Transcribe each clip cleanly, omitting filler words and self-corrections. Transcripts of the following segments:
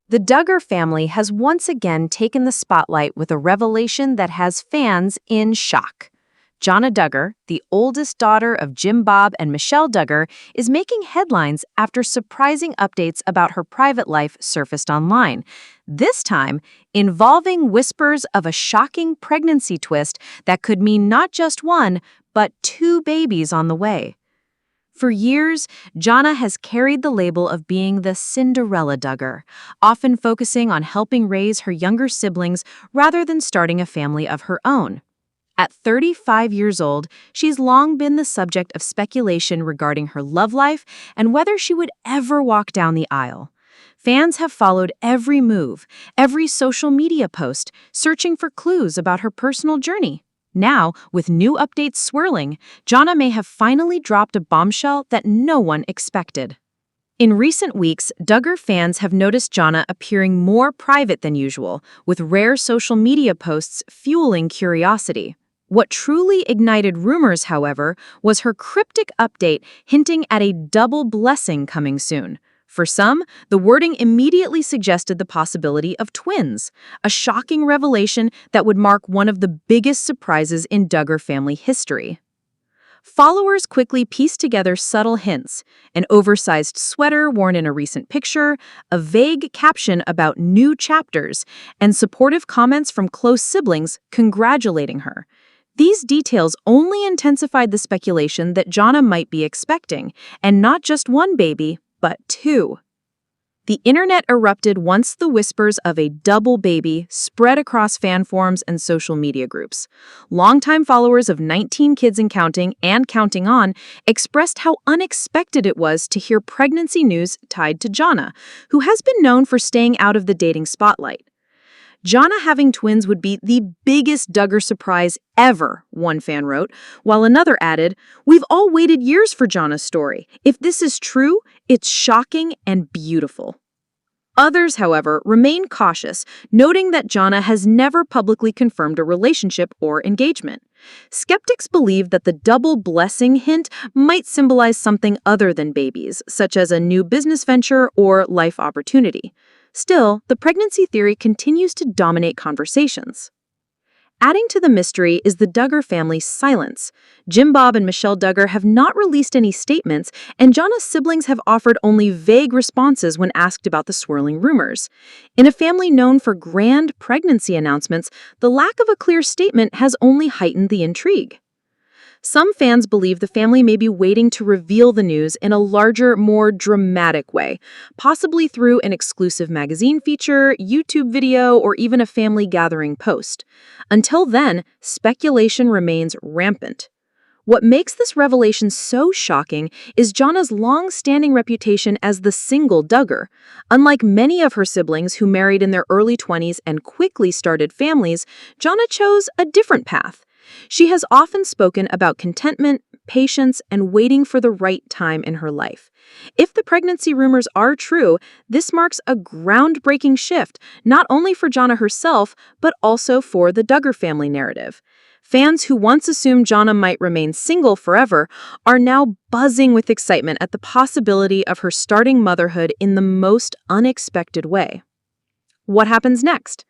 The Duggar family has once again taken the spotlight with a revelation that has fans in shock. Jana Duggar, the oldest daughter of Jim Bob and Michelle Duggar, is making headlines after surprising updates about her private life surfaced online. This time, involving whispers of a shocking pregnancy twist that could mean not just one, but two babies on the way. For years, Jana has carried the label of being the Cinderella Duggar, often focusing on helping raise her younger siblings rather than starting a family of her own. At 35 years old, she's long been the subject of speculation regarding her love life and whether she would ever walk down the aisle. Fans have followed every move, every social media post, searching for clues about her personal journey. Now, with new updates swirling, Jana may have finally dropped a bombshell that no one expected. In recent weeks, Duggar fans have noticed Jana appearing more private than usual, with rare social media posts fueling curiosity. What truly ignited rumors, however, was her cryptic update hinting at a double blessing coming soon. For some, the wording immediately suggested the possibility of twins, a shocking revelation that would mark one of the biggest surprises in Duggar family history. Followers quickly pieced together subtle hints: an oversized sweater worn in a recent picture, a vague caption about new chapters, and supportive comments from close siblings congratulating her. These details only intensified the speculation that Jana might be expecting, and not just one baby, but two. The internet erupted once the whispers of a double baby spread across fan forums and social media groups. Longtime followers of 19 Kids and Counting On expressed how unexpected it was to hear pregnancy news tied to Jana, who has been known for staying out of the dating spotlight. Jana having twins would be the biggest Duggar surprise ever, one fan wrote, while another added, "We've all waited years for Jana's story. If this is true, it's shocking and beautiful." Others, however, remain cautious, noting that Jana has never publicly confirmed a relationship or engagement. Skeptics believe that the double blessing hint might symbolize something other than babies, such as a new business venture or life opportunity. Still, the pregnancy theory continues to dominate conversations. Adding to the mystery is the Duggar family's silence. Jim Bob and Michelle Duggar have not released any statements, and Jana's siblings have offered only vague responses when asked about the swirling rumors. In a family known for grand pregnancy announcements, the lack of a clear statement has only heightened the intrigue. Some fans believe the family may be waiting to reveal the news in a larger, more dramatic way, possibly through an exclusive magazine feature, YouTube video, or even a family gathering post. Until then, speculation remains rampant. What makes this revelation so shocking is Jana's long-standing reputation as the single Duggar. Unlike many of her siblings who married in their early 20s and quickly started families, Jana chose a different path. She has often spoken about contentment, patience, and waiting for the right time in her life. If the pregnancy rumors are true, this marks a groundbreaking shift, not only for Jana herself, but also for the Duggar family narrative. Fans who once assumed Jana might remain single forever are now buzzing with excitement at the possibility of her starting motherhood in the most unexpected way. What happens next?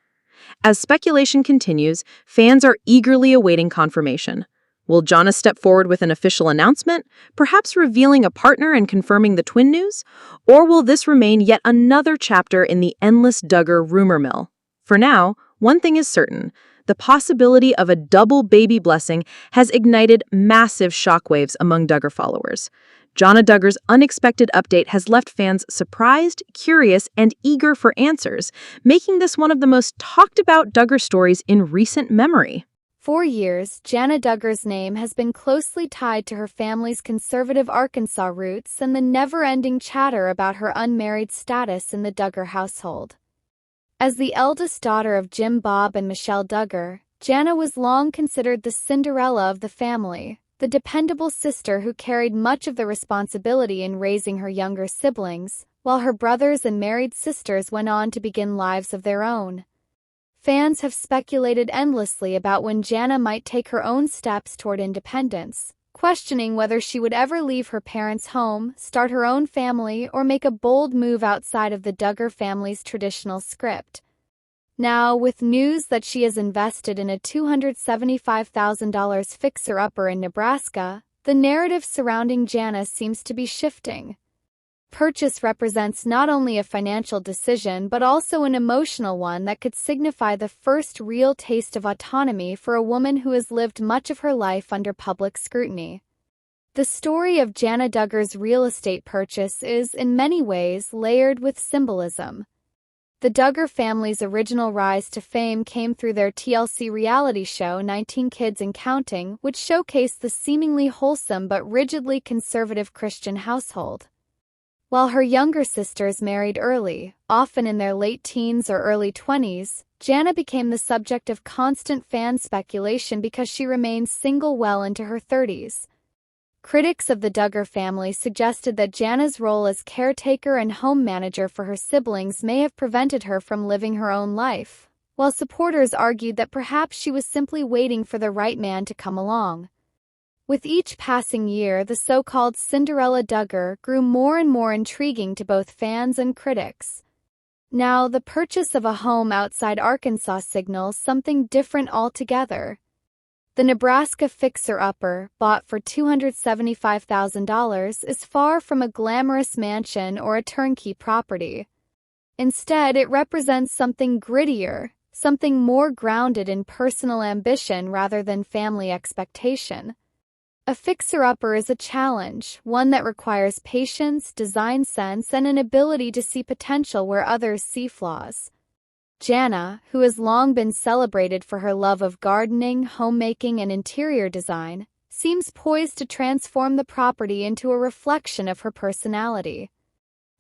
As speculation continues, fans are eagerly awaiting confirmation. Will Jana step forward with an official announcement, perhaps revealing a partner and confirming the twin news? Or will this remain yet another chapter in the endless Duggar rumor mill? For now, one thing is certain: the possibility of a double baby blessing has ignited massive shockwaves among Duggar followers. Jana Duggar's unexpected update has left fans surprised, curious, and eager for answers, making this one of the most talked about Duggar stories in recent memory. For years, Jana Duggar's name has been closely tied to her family's conservative Arkansas roots and the never-ending chatter about her unmarried status in the Duggar household. As the eldest daughter of Jim Bob and Michelle Duggar, Jana was long considered the Cinderella of the family, the dependable sister who carried much of the responsibility in raising her younger siblings, while her brothers and married sisters went on to begin lives of their own. Fans have speculated endlessly about when Jana might take her own steps toward independence, questioning whether she would ever leave her parents' home, start her own family, or make a bold move outside of the Duggar family's traditional script. Now, with news that she has invested in a $275,000 fixer-upper in Nebraska, the narrative surrounding Jana seems to be shifting. Purchase represents not only a financial decision but also an emotional one that could signify the first real taste of autonomy for a woman who has lived much of her life under public scrutiny. The story of Jana Duggar's real estate purchase is, in many ways, layered with symbolism. The Duggar family's original rise to fame came through their TLC reality show 19 Kids and Counting, which showcased the seemingly wholesome but rigidly conservative Christian household. While her younger sisters married early, often in their late teens or early 20s, Jana became the subject of constant fan speculation because she remained single well into her 30s. Critics of the Duggar family suggested that Jana's role as caretaker and home manager for her siblings may have prevented her from living her own life, while supporters argued that perhaps she was simply waiting for the right man to come along. With each passing year, the so-called Cinderella Duggar grew more and more intriguing to both fans and critics. Now, the purchase of a home outside Arkansas signals something different altogether. The Nebraska fixer-upper, bought for $275,000, is far from a glamorous mansion or a turnkey property. Instead, it represents something grittier, something more grounded in personal ambition rather than family expectation. A fixer-upper is a challenge, one that requires patience, design sense, and an ability to see potential where others see flaws. Jana, who has long been celebrated for her love of gardening, homemaking, and interior design, seems poised to transform the property into a reflection of her personality.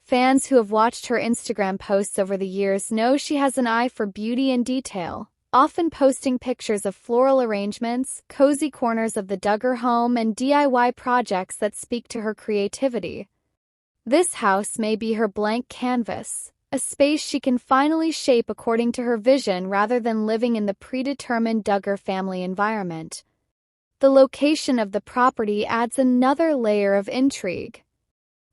Fans who have watched her Instagram posts over the years know she has an eye for beauty and detail, often posting pictures of floral arrangements, cozy corners of the Duggar home, and DIY projects that speak to her creativity. This house may be her blank canvas, a space she can finally shape according to her vision rather than living in the predetermined Duggar family environment. The location of the property adds another layer of intrigue.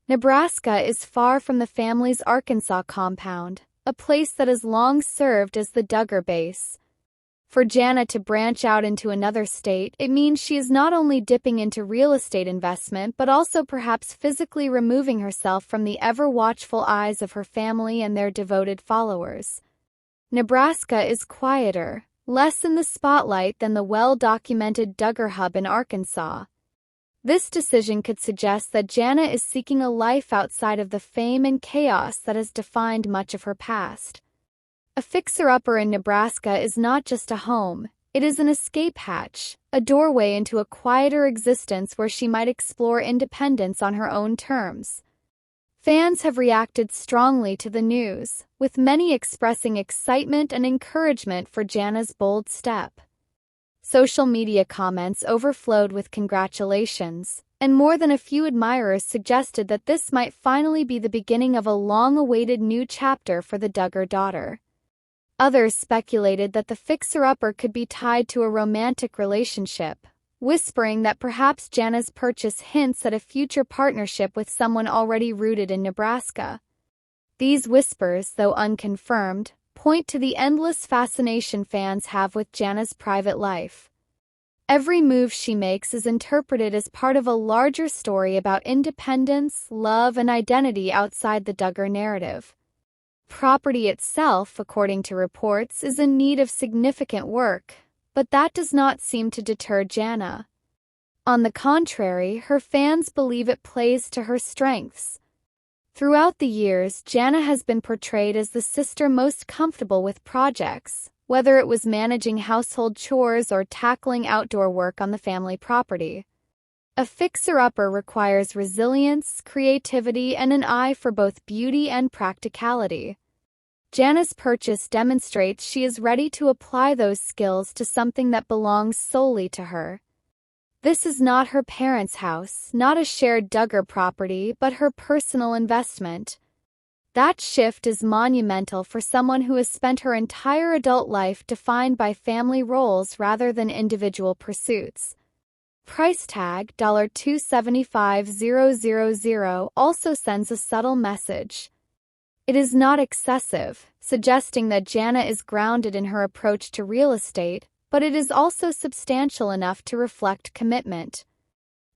Nebraska is far from the family's Arkansas compound, a place that has long served as the Duggar base. For Jana to branch out into another state, it means she is not only dipping into real estate investment but also perhaps physically removing herself from the ever-watchful eyes of her family and their devoted followers. Nebraska is quieter, less in the spotlight than the well-documented Duggar hub in Arkansas. This decision could suggest that Jana is seeking a life outside of the fame and chaos that has defined much of her past. A fixer-upper in Nebraska is not just a home, it is an escape hatch, a doorway into a quieter existence where she might explore independence on her own terms. Fans have reacted strongly to the news, with many expressing excitement and encouragement for Jana's bold step. Social media comments overflowed with congratulations, and more than a few admirers suggested that this might finally be the beginning of a long-awaited new chapter for the Duggar daughter. Others speculated that the fixer-upper could be tied to a romantic relationship, whispering that perhaps Jana's purchase hints at a future partnership with someone already rooted in Nebraska. These whispers, though unconfirmed, point to the endless fascination fans have with Jana's private life. Every move she makes is interpreted as part of a larger story about independence, love, and identity outside the Duggar narrative. Property itself, according to reports, is in need of significant work, but that does not seem to deter Jana. On the contrary, her fans believe it plays to her strengths. Throughout the years, Jana has been portrayed as the sister most comfortable with projects, whether it was managing household chores or tackling outdoor work on the family property. A fixer-upper requires resilience, creativity, and an eye for both beauty and practicality. Jana's purchase demonstrates she is ready to apply those skills to something that belongs solely to her. This is not her parents' house, not a shared Duggar property, but her personal investment. That shift is monumental for someone who has spent her entire adult life defined by family roles rather than individual pursuits. Price tag $275,000 also sends a subtle message. It is not excessive, suggesting that Jana is grounded in her approach to real estate, but it is also substantial enough to reflect commitment.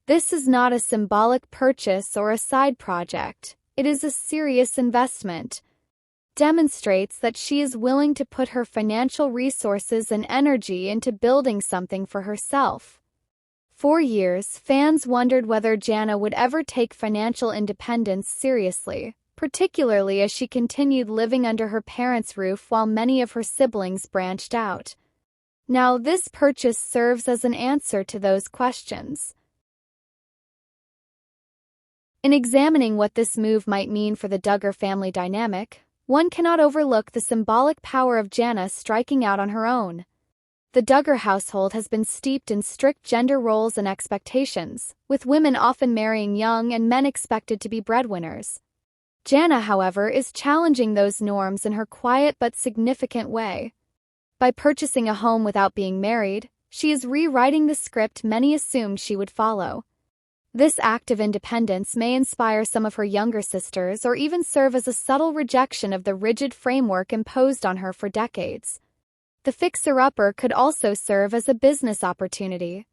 This is not a symbolic purchase or a side project. It is a serious investment. Demonstrates that she is willing to put her financial resources and energy into building something for herself. For years, fans wondered whether Jana would ever take financial independence seriously, particularly as she continued living under her parents' roof while many of her siblings branched out. Now, this purchase serves as an answer to those questions. In examining what this move might mean for the Duggar family dynamic, one cannot overlook the symbolic power of Jana striking out on her own. The Duggar household has been steeped in strict gender roles and expectations, with women often marrying young and men expected to be breadwinners. Jana, however, is challenging those norms in her quiet but significant way. By purchasing a home without being married, she is rewriting the script many assumed she would follow. This act of independence may inspire some of her younger sisters or even serve as a subtle rejection of the rigid framework imposed on her for decades. The fixer-upper could also serve as a business opportunity.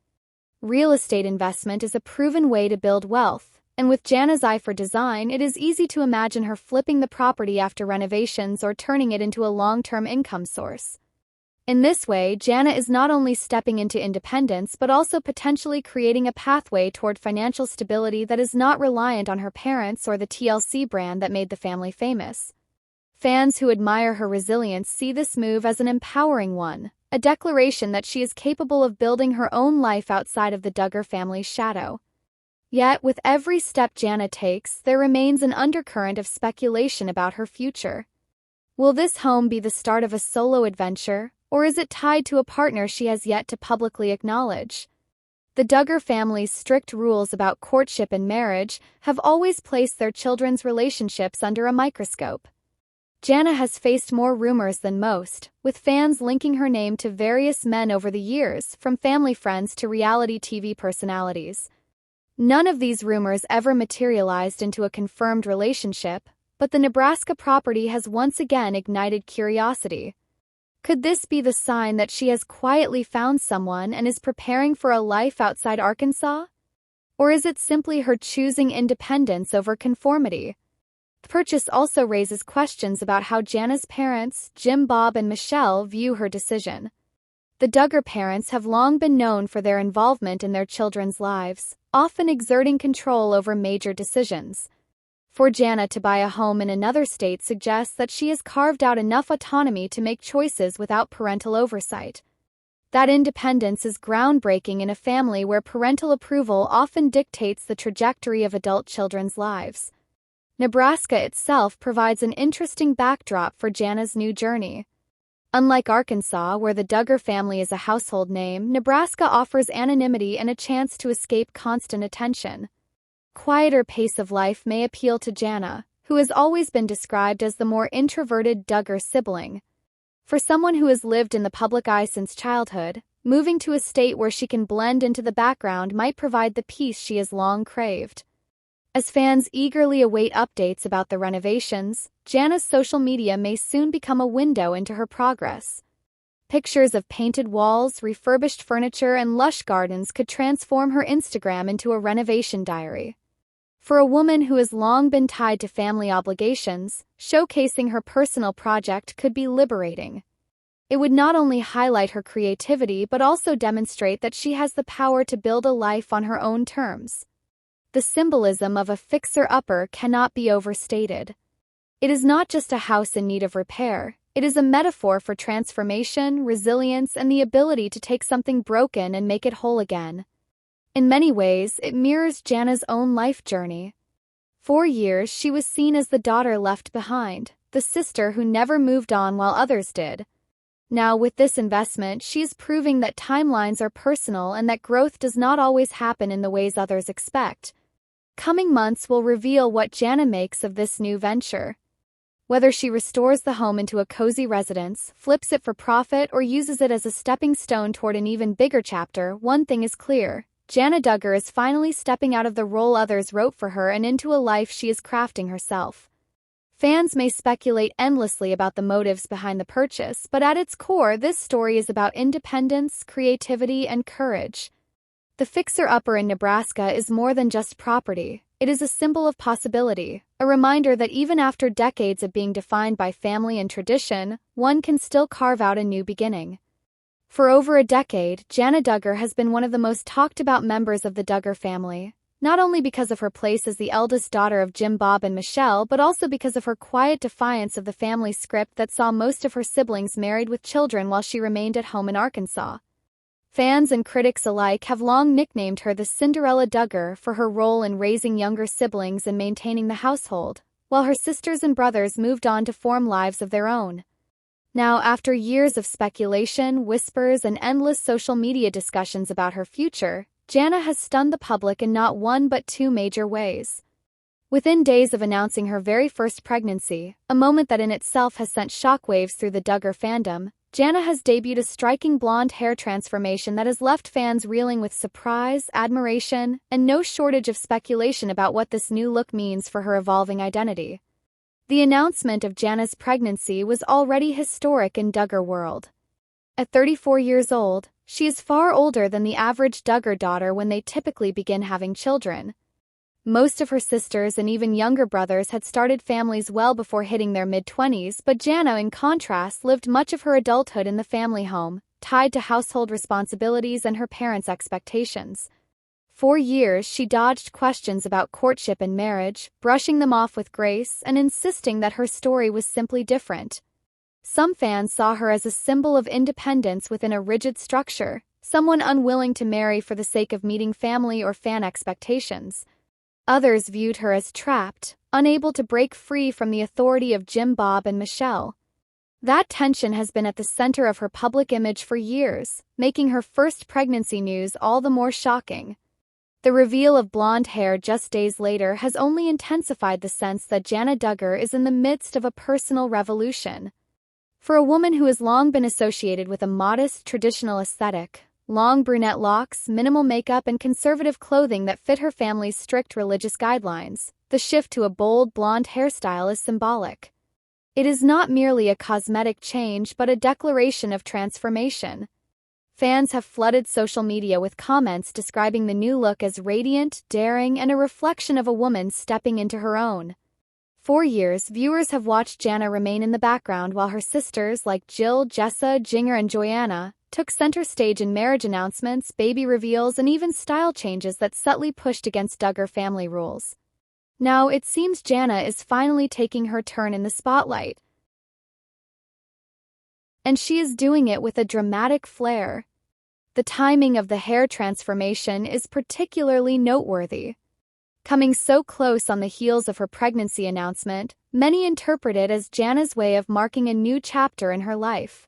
Real estate investment is a proven way to build wealth, and with Jana's eye for design, it is easy to imagine her flipping the property after renovations or turning it into a long-term income source. In this way, Jana is not only stepping into independence but also potentially creating a pathway toward financial stability that is not reliant on her parents or the TLC brand that made the family famous. Fans who admire her resilience see this move as an empowering one, a declaration that she is capable of building her own life outside of the Duggar family's shadow. Yet, with every step Jana takes, there remains an undercurrent of speculation about her future. Will this home be the start of a solo adventure, or is it tied to a partner she has yet to publicly acknowledge? The Duggar family's strict rules about courtship and marriage have always placed their children's relationships under a microscope. Jana has faced more rumors than most, with fans linking her name to various men over the years, from family friends to reality TV personalities. None of these rumors ever materialized into a confirmed relationship, but the Nebraska property has once again ignited curiosity. Could this be the sign that she has quietly found someone and is preparing for a life outside Arkansas? Or is it simply her choosing independence over conformity? The purchase also raises questions about how Jana's parents, Jim, Bob, and Michelle, view her decision. The Duggar parents have long been known for their involvement in their children's lives, often exerting control over major decisions. For Jana to buy a home in another state suggests that she has carved out enough autonomy to make choices without parental oversight. That independence is groundbreaking in a family where parental approval often dictates the trajectory of adult children's lives. Nebraska itself provides an interesting backdrop for Jana's new journey. Unlike Arkansas, where the Duggar family is a household name, Nebraska offers anonymity and a chance to escape constant attention. Quieter pace of life may appeal to Jana, who has always been described as the more introverted Duggar sibling. For someone who has lived in the public eye since childhood, moving to a state where she can blend into the background might provide the peace she has long craved. As fans eagerly await updates about the renovations, Jana's social media may soon become a window into her progress. Pictures of painted walls, refurbished furniture, and lush gardens could transform her Instagram into a renovation diary. For a woman who has long been tied to family obligations, showcasing her personal project could be liberating. It would not only highlight her creativity but also demonstrate that she has the power to build a life on her own terms. The symbolism of a fixer-upper cannot be overstated. It is not just a house in need of repair, it is a metaphor for transformation, resilience, and the ability to take something broken and make it whole again. In many ways, it mirrors Jana's own life journey. For years, she was seen as the daughter left behind, the sister who never moved on while others did. Now, with this investment, she is proving that timelines are personal and that growth does not always happen in the ways others expect. Coming months will reveal what Jana makes of this new venture. Whether she restores the home into a cozy residence, flips it for profit, or uses it as a stepping stone toward an even bigger chapter, one thing is clear: Jana Duggar is finally stepping out of the role others wrote for her and into a life she is crafting herself. Fans may speculate endlessly about the motives behind the purchase, but at its core, this story is about independence, creativity, and courage. The fixer-upper in Nebraska is more than just property. It is a symbol of possibility, a reminder that even after decades of being defined by family and tradition, one can still carve out a new beginning. For over a decade, Jana Duggar has been one of the most talked-about members of the Duggar family, not only because of her place as the eldest daughter of Jim, Bob, and Michelle, but also because of her quiet defiance of the family script that saw most of her siblings married with children while she remained at home in Arkansas. Fans and critics alike have long nicknamed her the Cinderella Duggar for her role in raising younger siblings and maintaining the household, while her sisters and brothers moved on to form lives of their own. Now, after years of speculation, whispers, and endless social media discussions about her future, Jana has stunned the public in not one but two major ways. Within days of announcing her very first pregnancy, a moment that in itself has sent shockwaves through the Duggar fandom, Jana has debuted a striking blonde hair transformation that has left fans reeling with surprise, admiration, and no shortage of speculation about what this new look means for her evolving identity. The announcement of Jana's pregnancy was already historic in Duggar world. At 34 years old, she is far older than the average Duggar daughter when they typically begin having children. Most of her sisters and even younger brothers had started families well before hitting their mid-20s, but Jana, in contrast, lived much of her adulthood in the family home, tied to household responsibilities and her parents' expectations. For years, she dodged questions about courtship and marriage, brushing them off with grace and insisting that her story was simply different. Some fans saw her as a symbol of independence within a rigid structure, someone unwilling to marry for the sake of meeting family or fan expectations. Others viewed her as trapped, unable to break free from the authority of Jim, Bob, and Michelle. That tension has been at the center of her public image for years, making her first pregnancy news all the more shocking. The reveal of blonde hair just days later has only intensified the sense that Jana Duggar is in the midst of a personal revolution. For a woman who has long been associated with a modest, traditional aesthetic, long brunette locks, minimal makeup, and conservative clothing that fit her family's strict religious guidelines, the shift to a bold blonde hairstyle is symbolic. It is not merely a cosmetic change but a declaration of transformation. Fans have flooded social media with comments describing the new look as radiant, daring, and a reflection of a woman stepping into her own. For years, viewers have watched Jana remain in the background while her sisters like Jill, Jessa, Jinger, and Joanna took center stage in marriage announcements, baby reveals, and even style changes that subtly pushed against Duggar family rules. Now, it seems Jana is finally taking her turn in the spotlight. And she is doing it with a dramatic flair. The timing of the hair transformation is particularly noteworthy. Coming so close on the heels of her pregnancy announcement, many interpret it as Jana's way of marking a new chapter in her life.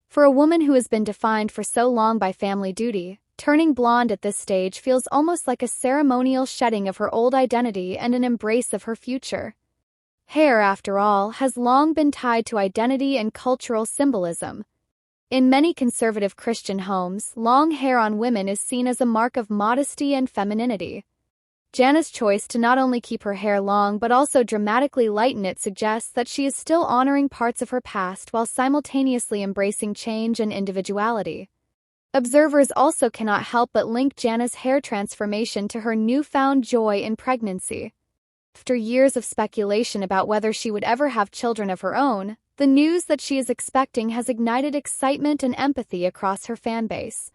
For a woman who has been defined for so long by family duty, turning blonde at this stage feels almost like a ceremonial shedding of her old identity and an embrace of her future. Hair, after all, has long been tied to identity and cultural symbolism. In many conservative Christian homes, long hair on women is seen as a mark of modesty and femininity. Jana's choice to not only keep her hair long but also dramatically lighten it suggests that she is still honoring parts of her past while simultaneously embracing change and individuality. Observers also cannot help but link Jana's hair transformation to her newfound joy in pregnancy. After years of speculation about whether she would ever have children of her own, the news that she is expecting has ignited excitement and empathy across her fanbase.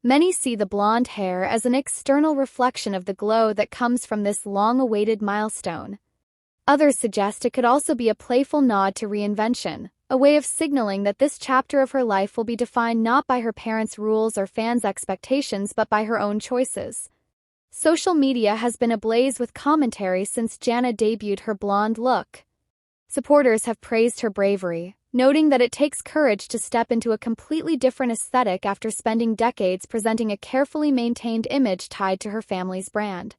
Many see the blonde hair as an external reflection of the glow that comes from this long-awaited milestone. Others suggest it could also be a playful nod to reinvention, a way of signaling that this chapter of her life will be defined not by her parents' rules or fans' expectations but by her own choices. Social media has been ablaze with commentary since Jana debuted her blonde look. Supporters have praised her bravery, noting that it takes courage to step into a completely different aesthetic after spending decades presenting a carefully maintained image tied to her family's brand.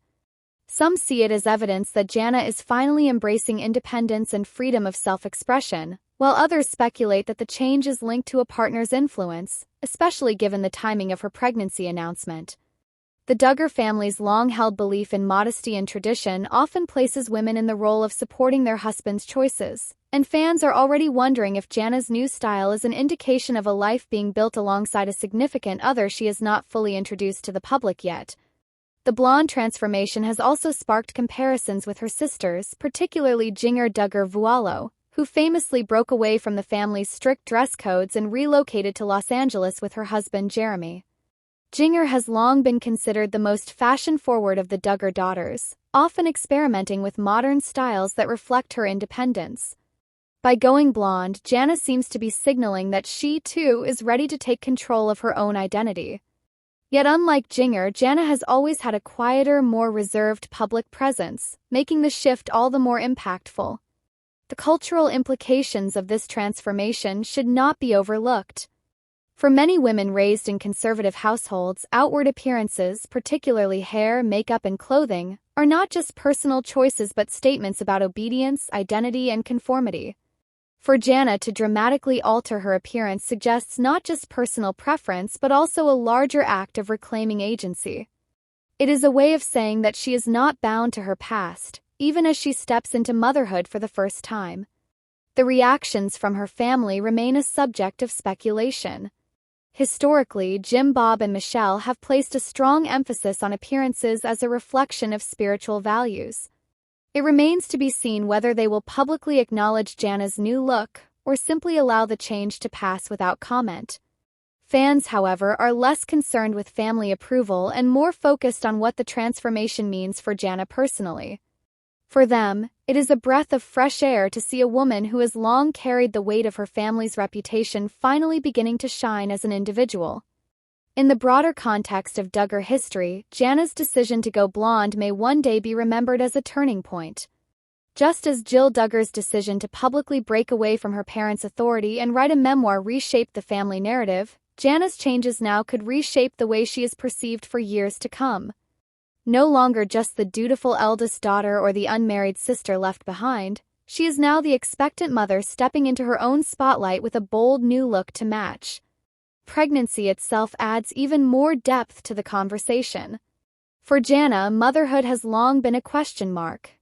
Some see it as evidence that Jana is finally embracing independence and freedom of self-expression, while others speculate that the change is linked to a partner's influence, especially given the timing of her pregnancy announcement. The Duggar family's long-held belief in modesty and tradition often places women in the role of supporting their husbands' choices, and fans are already wondering if Jana's new style is an indication of a life being built alongside a significant other she has not fully introduced to the public yet. The blonde transformation has also sparked comparisons with her sisters, particularly Jana Duggar, who famously broke away from the family's strict dress codes and relocated to Los Angeles with her husband Jeremy. Jana has long been considered the most fashion-forward of the Duggar daughters, often experimenting with modern styles that reflect her independence. By going blonde, Jana seems to be signaling that she, too, is ready to take control of her own identity. Yet unlike Jana has always had a quieter, more reserved public presence, making the shift all the more impactful. The cultural implications of this transformation should not be overlooked. For many women raised in conservative households, outward appearances, particularly hair, makeup, and clothing, are not just personal choices but statements about obedience, identity, and conformity. For Jana to dramatically alter her appearance suggests not just personal preference but also a larger act of reclaiming agency. It is a way of saying that she is not bound to her past, even as she steps into motherhood for the first time. The reactions from her family remain a subject of speculation. Historically, Jim Bob and Michelle have placed a strong emphasis on appearances as a reflection of spiritual values. It remains to be seen whether they will publicly acknowledge Jana's new look or simply allow the change to pass without comment. Fans, however, are less concerned with family approval and more focused on what the transformation means for Jana personally. For them, it is a breath of fresh air to see a woman who has long carried the weight of her family's reputation finally beginning to shine as an individual. In the broader context of Duggar history, Jana's decision to go blonde may one day be remembered as a turning point. Just as Jill Duggar's decision to publicly break away from her parents' authority and write a memoir reshaped the family narrative, Jana's changes now could reshape the way she is perceived for years to come. No longer just the dutiful eldest daughter or the unmarried sister left behind, she is now the expectant mother stepping into her own spotlight with a bold new look to match. Pregnancy itself adds even more depth to the conversation. For Jana, motherhood has long been a question mark.